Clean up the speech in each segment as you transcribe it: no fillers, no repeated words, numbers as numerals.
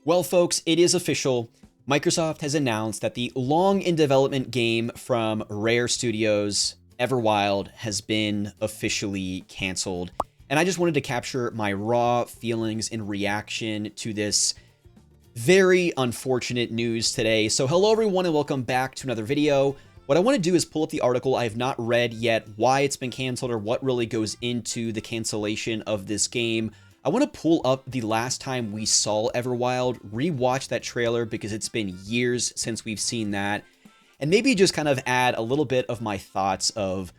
Well, folks, it is official. Microsoft has announced that the long in development game from Rare Studios, Everwild, has been officially canceled. And I just wanted to capture my raw feelings in reaction to this very unfortunate news today. So hello everyone and welcome back to another video. What I want to do is pull up the article. I have not read yet why it's been canceled or what really goes into the cancellation of this game. I want to pull up the last time we saw Everwild, rewatch that trailer because it's been years since we've seen that, and maybe just kind of add a little bit of my thoughts of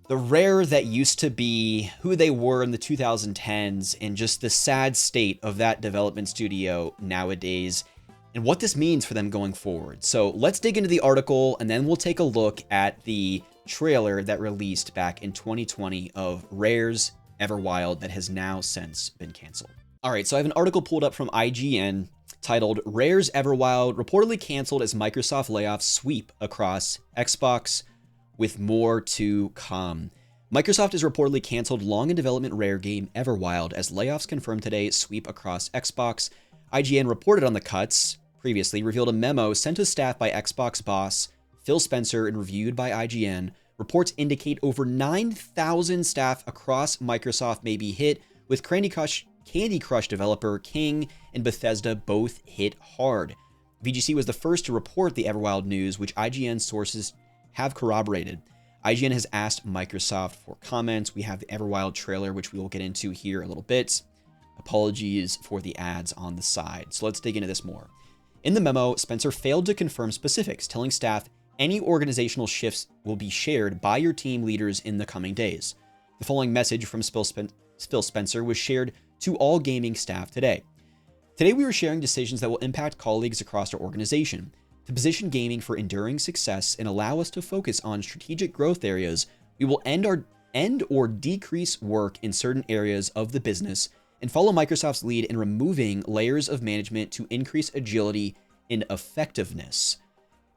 the Rare that used to be, who they were in the 2010s, and just the sad state of that development studio nowadays, and what this means for them going forward. So let's dig into the article, and then we'll take a look at the trailer that released back in 2020 of Rare's Everwild that has now since been canceled. All right, so I have an article pulled up from IGN titled Rare's Everwild reportedly canceled as Microsoft layoffs sweep across Xbox, with more to come. Microsoft has reportedly canceled long in development Rare game Everwild as layoffs confirmed today sweep across Xbox. IGN reported on the cuts, previously revealed a memo sent to staff by Xbox boss Phil Spencer and reviewed by IGN. Reports indicate over 9,000 staff across Microsoft may be hit, with Candy Crush developer King and Bethesda both hit hard. VGC was the first to report the Everwild news, which IGN sources have corroborated. IGN has asked Microsoft for comments. We have the Everwild trailer, which we will get into here a little bit. Apologies for the ads on the side. So let's dig into this more. In the memo, Spencer failed to confirm specifics, telling staff any organizational shifts will be shared by your team leaders in the coming days. The following message from Phil Spencer was shared to all gaming staff today. Today we are sharing decisions that will impact colleagues across our organization. To position gaming for enduring success and allow us to focus on strategic growth areas, we will end or decrease work in certain areas of the business and follow Microsoft's lead in removing layers of management to increase agility and effectiveness.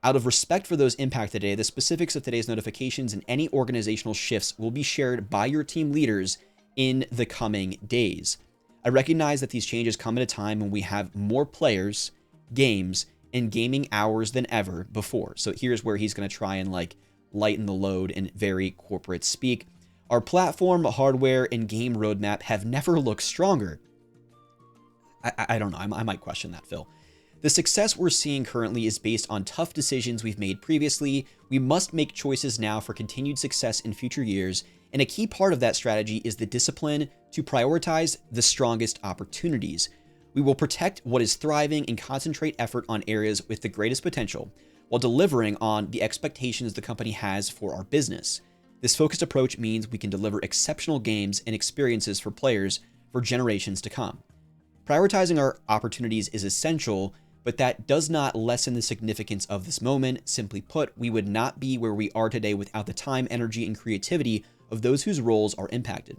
Out of respect for those impacted today, the specifics of today's notifications and any organizational shifts will be shared by your team leaders in the coming days. I recognize that these changes come at a time when we have more players, games, and gaming hours than ever before. So here's where he's going to try and lighten the load in very corporate speak. Our platform, hardware, and game roadmap have never looked stronger. I don't know. I might question that, Phil. The success we're seeing currently is based on tough decisions we've made previously. We must make choices now for continued success in future years, and a key part of that strategy is the discipline to prioritize the strongest opportunities. We will protect what is thriving and concentrate effort on areas with the greatest potential, while delivering on the expectations the company has for our business. This focused approach means we can deliver exceptional games and experiences for players for generations to come. Prioritizing our opportunities is essential, but that does not lessen the significance of this moment. Simply put, we would not be where we are today without the time, energy, and creativity of those whose roles are impacted.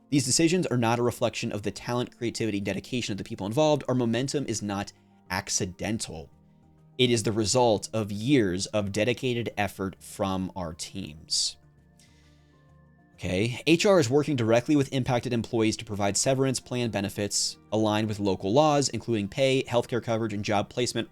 These decisions are not a reflection of the talent, creativity, and dedication of the people involved. Our momentum is not accidental. It is the result of years of dedicated effort from our teams. Okay, HR is working directly with impacted employees to provide severance plan benefits aligned with local laws, including pay, healthcare coverage, and job placement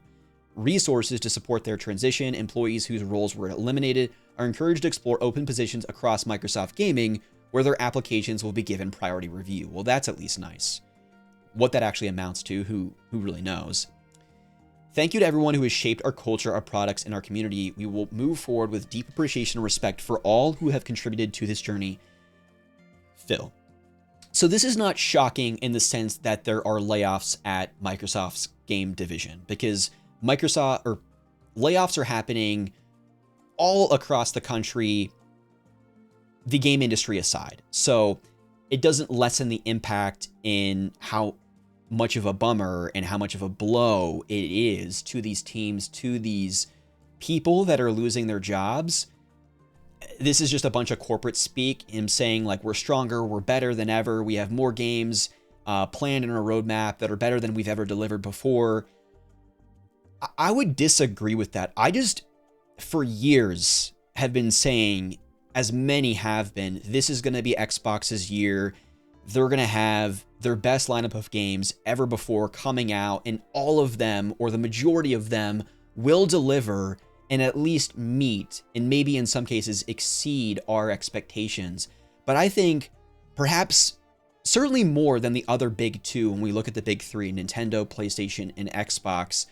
resources to support their transition. Employees whose roles were eliminated are encouraged to explore open positions across Microsoft Gaming, where their applications will be given priority review. Well, that's at least nice. What that actually amounts to, who really knows? Thank you to everyone who has shaped our culture, our products, and our community. We will move forward with deep appreciation and respect for all who have contributed to this journey. Phil. So this is not shocking in the sense that there are layoffs at Microsoft's game division, because layoffs are happening all across the country, the game industry aside. So it doesn't lessen the impact in how much of a bummer and how much of a blow it is to these teams, to these people that are losing their jobs. This is just a bunch of corporate speak, him saying we're stronger, we're better than ever, we have more games planned in our roadmap that are better than we've ever delivered before. I would disagree with that. I just, for years, have been saying, as many have been, this is going to be Xbox's year. they're going to have their best lineup of games ever before coming out, and all of them, or the majority of them, will deliver and at least meet, and maybe in some cases exceed our expectations. But I think perhaps certainly more than the other big two when we look at the big three, Nintendo, PlayStation, and Xbox.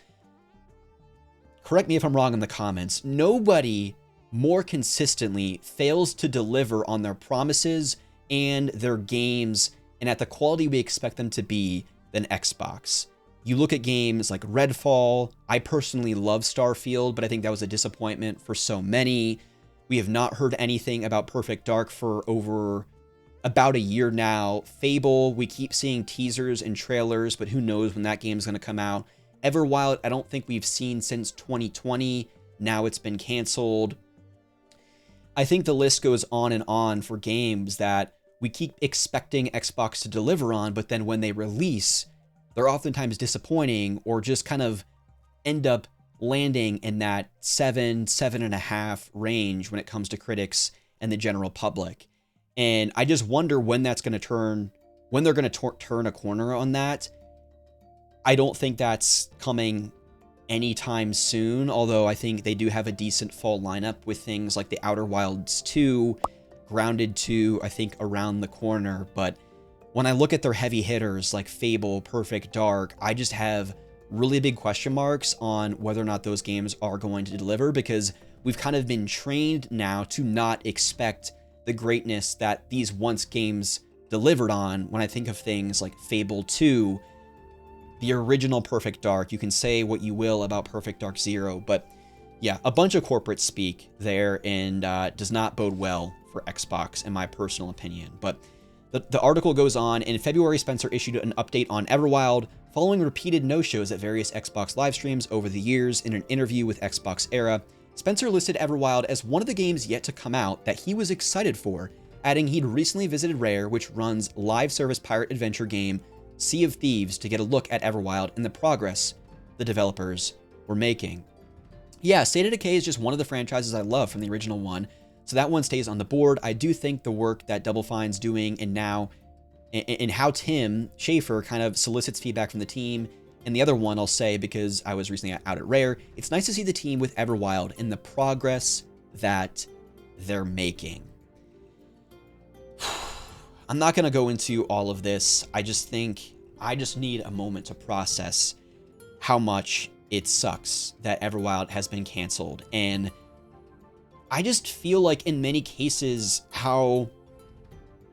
Correct me if I'm wrong in the comments. Nobody more consistently fails to deliver on their promises and their games and at the quality we expect them to be than Xbox. You look at games like Redfall. I personally love Starfield, but I think that was a disappointment for so many. We have not heard anything about Perfect Dark for over about a year now. Fable, we keep seeing teasers and trailers, but who knows when that game's going to come out. Everwild, I don't think we've seen since 2020. Now it's been canceled. I think the list goes on for games that we keep expecting Xbox to deliver on, but then when they release, they're oftentimes disappointing or just kind of end up landing in that 7.5 range when it comes to critics and the general public. And I just wonder when that's going to turn, when they're going to turn a corner on that. I don't think that's coming anytime soon, although I think they do have a decent fall lineup with things like the Outer Wilds 2, Grounded 2, I think around the corner. But when I look at their heavy hitters like Fable, Perfect Dark, I just have really big question marks on whether or not those games are going to deliver, because we've kind of been trained now to not expect the greatness that these once games delivered on. When I think of things like Fable 2, the original Perfect Dark, you can say what you will about Perfect Dark Zero, but yeah, a bunch of corporate speak there, and does not bode well for Xbox in my personal opinion. But the article goes on. In February, Spencer issued an update on Everwild following repeated no-shows at various Xbox live streams over the years. In an interview with Xbox Era, Spencer listed Everwild as one of the games yet to come out that he was excited for, adding he'd recently visited Rare, which runs live service pirate adventure game Sea of Thieves, to get a look at Everwild and the progress the developers were making. Yeah, State of Decay is just one of the franchises I love from the original one, so that one stays on the board. I do think the work that Double Fine's doing, and now and how Tim Schafer kind of solicits feedback from the team, and the other one I'll say because I was recently out at Rare, it's nice to see the team with Everwild and the progress that they're making. I'm not going to go into all of this. I just think I just need a moment to process how much it sucks that Everwild has been canceled. And I just feel like in many cases how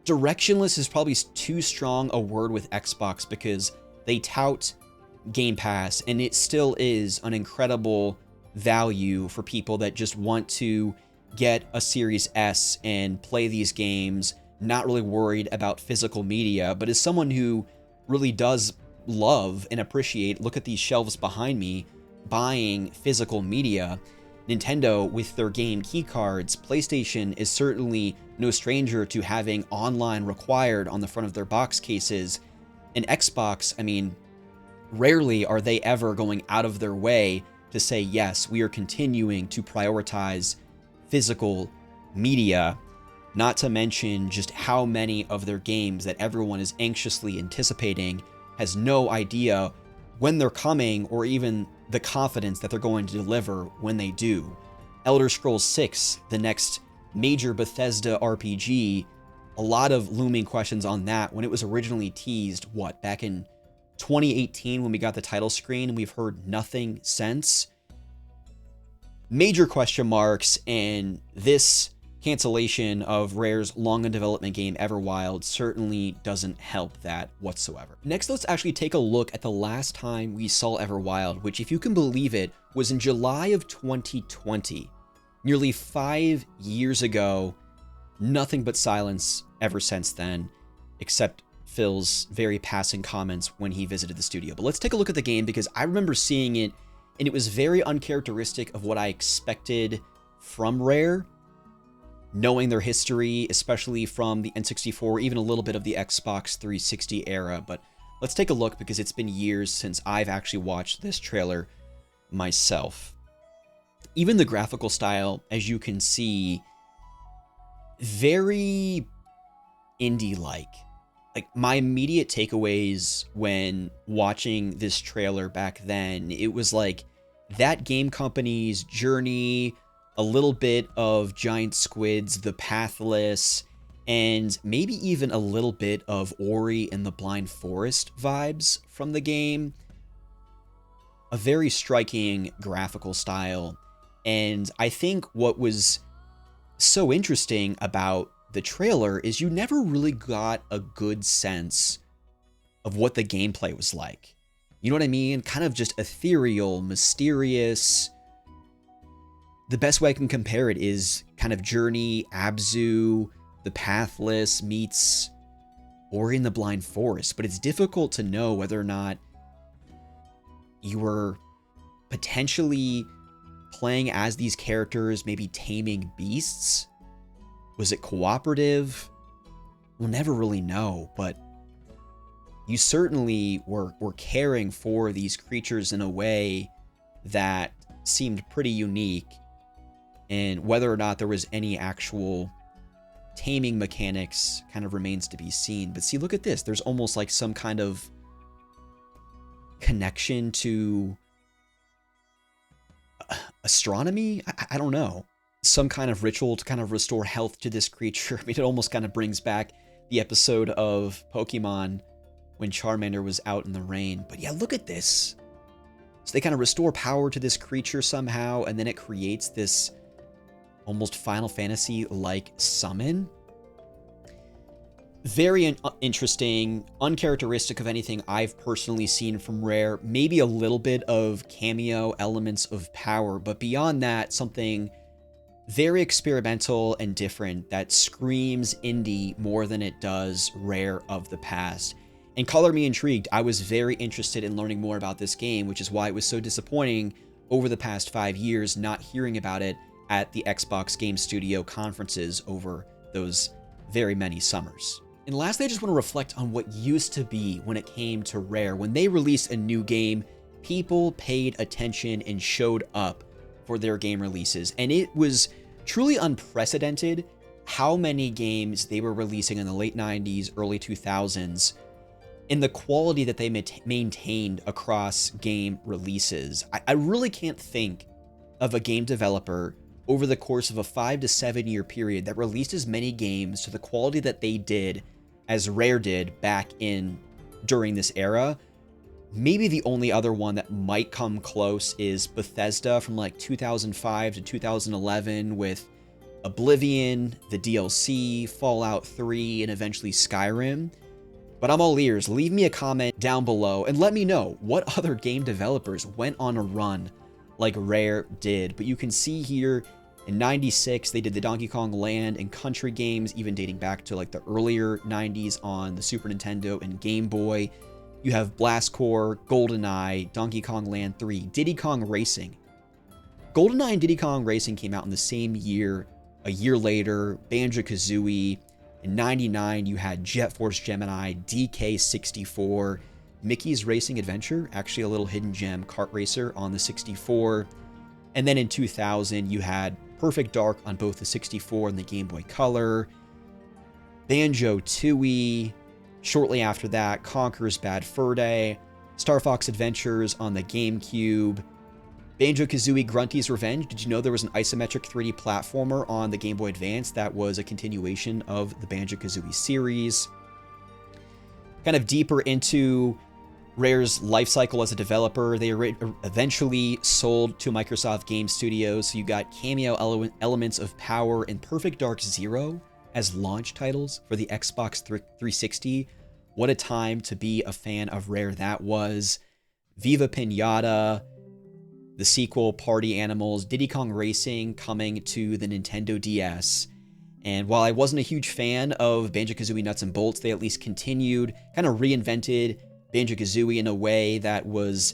directionless is probably too strong a word with Xbox, because they tout Game Pass and it still is an incredible value for people that just want to get a Series S and play these games, not really worried about physical media. But as someone who really does love and appreciate, look at these shelves behind me, buying physical media, Nintendo with their game keycards, PlayStation is certainly no stranger to having online required on the front of their box cases, and Xbox, I mean, rarely are they ever going out of their way to say, yes, we are continuing to prioritize physical media. Not to mention just how many of their games that everyone is anxiously anticipating has no idea when they're coming, or even the confidence that they're going to deliver when they do. Elder Scrolls 6, the next major Bethesda RPG, a lot of looming questions on that when it was originally teased, back in 2018 when we got the title screen, and we've heard nothing since. Major question marks, and this cancellation of Rare's long in development game Everwild certainly doesn't help that whatsoever. Next, let's actually take a look at the last time we saw Everwild, which, if you can believe it, was in July of 2020. Nearly 5 years ago. Nothing but silence ever since then, except Phil's very passing comments when he visited the studio. But let's take a look at the game, because I remember seeing it, and it was very uncharacteristic of what I expected from Rare, knowing their history, especially from the N64, even a little bit of the Xbox 360 era. But let's take a look, because it's been years since I've actually watched this trailer myself. Even the graphical style, as you can see, very indie-like. like my immediate takeaways when watching this trailer back then, it was like that game company's journey, a little bit of Giant Squid's The Pathless, and maybe even a little bit of Ori and the Blind Forest vibes from the game. A very striking graphical style. And I think what was so interesting about the trailer is you never really got a good sense of what the gameplay was like. You know what I mean? Kind of just ethereal, mysterious. The best way I can compare it is kind of Journey, Abzu, The Pathless meets Ori and the Blind Forest. But it's difficult to know whether or not you were potentially playing as these characters, maybe taming beasts. Was it cooperative? We'll never really know, but you certainly were caring for these creatures in a way that seemed pretty unique. And whether or not there was any actual taming mechanics kind of remains to be seen. But see, look at this. There's almost like some kind of connection to astronomy? I don't know. Some kind of ritual to kind of restore health to this creature. I mean, it almost kind of brings back the episode of Pokemon when Charmander was out in the rain. But yeah, look at this. So they kind of restore power to this creature somehow, and then it creates this almost Final Fantasy-like summon. Very interesting, uncharacteristic of anything I've personally seen from Rare. Maybe a little bit of cameo elements of power, but beyond that, something very experimental and different that screams indie more than it does Rare of the past. And color me intrigued. I was very interested in learning more about this game, which is why it was so disappointing over the past 5 years not hearing about it at the Xbox Game Studio conferences over those very many summers. And lastly, I just want to reflect on what used to be when it came to Rare. When they released a new game, people paid attention and showed up for their game releases. And it was truly unprecedented how many games they were releasing in the late 90s, early 2000s, and the quality that they maintained across game releases. I really can't think of a game developer over the course of a 5 to 7 year period that released as many games to the quality that they did as Rare did back in during this era. Maybe the only other one that might come close is Bethesda from like 2005 to 2011 with Oblivion, the DLC, Fallout 3, and eventually Skyrim. But I'm all ears. Leave me a comment down below and let me know what other game developers went on a run like Rare did. But you can see here in 96, they did the Donkey Kong Land and Country games, even dating back to like the earlier 90s on the Super Nintendo and Game Boy. You have Blast Corps, GoldenEye, Donkey Kong Land 3, Diddy Kong Racing. GoldenEye and Diddy Kong Racing came out in the same year. A year later, Banjo-Kazooie. In 99, you had Jet Force Gemini, DK64, Mickey's Racing Adventure, actually a little hidden gem kart racer on the 64. And then in 2000, you had Perfect Dark on both the 64 and the Game Boy Color, Banjo-Tooie. Shortly after that, Conker's Bad Fur Day, Star Fox Adventures on the GameCube, Banjo-Kazooie Grunty's Revenge. Did you know there was an isometric 3D platformer on the Game Boy Advance that was a continuation of the Banjo-Kazooie series? Kind of deeper into Rare's life cycle as a developer, they eventually sold to Microsoft Game Studios, so you got cameo elements of Power and Perfect Dark Zero as launch titles for the Xbox 360. What a time to be a fan of Rare that was. Viva Pinata, the sequel Party Animals, Diddy Kong Racing coming to the Nintendo DS. And while I wasn't a huge fan of Banjo-Kazooie Nuts and Bolts, they at least continued, kind of reinvented Banjo-Kazooie in a way that was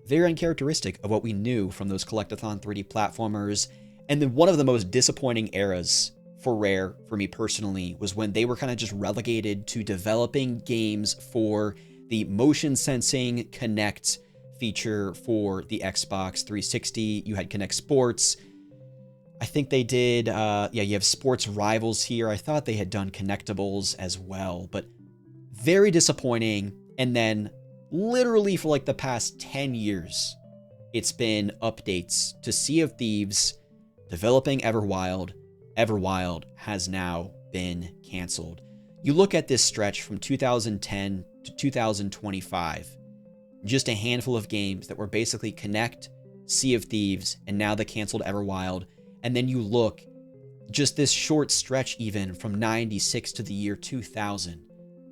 very uncharacteristic of what we knew from those Collectathon 3D platformers. And then one of the most disappointing eras for Rare, for me personally, was when they were kind of just relegated to developing games for the motion sensing Kinect feature for the Xbox 360. You had Kinect Sports. I think they did, you have Sports Rivals here. I thought they had done Connectables as well, but Very disappointing. And then literally for like the past 10 years, it's been updates to Sea of Thieves, developing Everwild. Everwild has now been canceled. You look at this stretch from 2010 to 2025, just a handful of games that were basically Connect, Sea of Thieves, and now the canceled Everwild. And then you look just this short stretch even from 96 to the year 2000.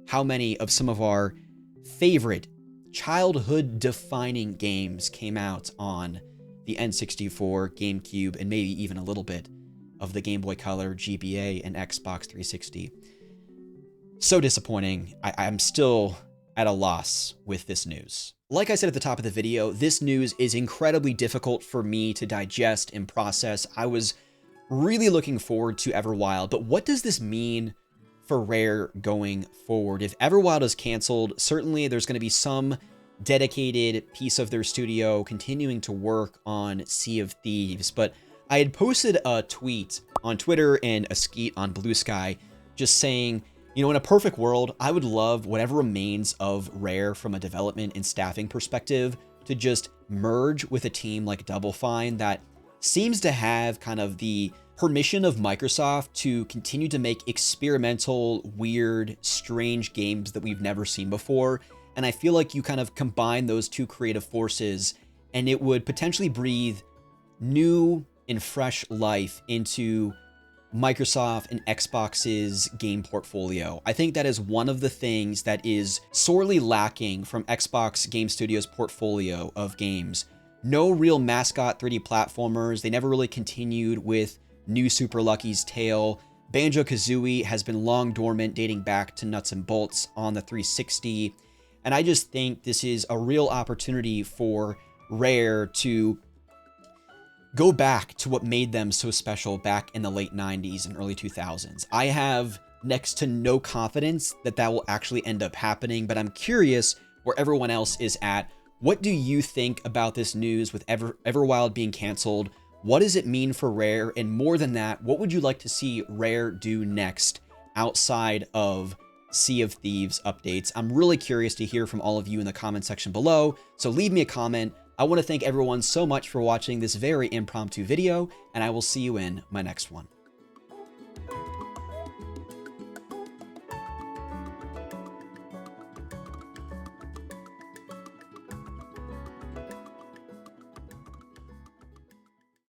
How many of some of our favorite childhood defining games came out on the N64, GameCube, and maybe even a little bit of the Game Boy Color, GBA, and Xbox 360. So disappointing. I'm still at a loss with this news. Like I said at the top of the video, this news is incredibly difficult for me to digest and process. I was really looking forward to Everwild, but what does this mean for Rare going forward? If Everwild is canceled, certainly there's going to be some dedicated piece of their studio continuing to work on Sea of Thieves, but I had posted a tweet on Twitter and a skeet on Blue Sky just saying, you know, in a perfect world, I would love whatever remains of Rare from a development and staffing perspective to just merge with a team like Double Fine that seems to have kind of the permission of Microsoft to continue to make experimental, weird, strange games that we've never seen before. And I feel like you kind of combine those two creative forces and it would potentially breathe new and fresh life into Microsoft and Xbox's game portfolio. I think that is one of the things that is sorely lacking from Xbox Game Studios' portfolio of games. No real mascot 3D platformers. They never really continued with New Super Lucky's Tale. Banjo-Kazooie has been long dormant, dating back to Nuts and Bolts on the 360. And I just think this is a real opportunity for Rare to go back to what made them so special back in the late 90s and early 2000s. I have next to no confidence that that will actually end up happening, but I'm curious where everyone else is at. What do you think about this news with Everwild being canceled? What does it mean for Rare? And more than that, what would you like to see Rare do next outside of Sea of Thieves updates? I'm really curious to hear from all of you in the comment section below, so leave me a comment. I want to thank everyone so much for watching this very impromptu video, and I will see you in my next one.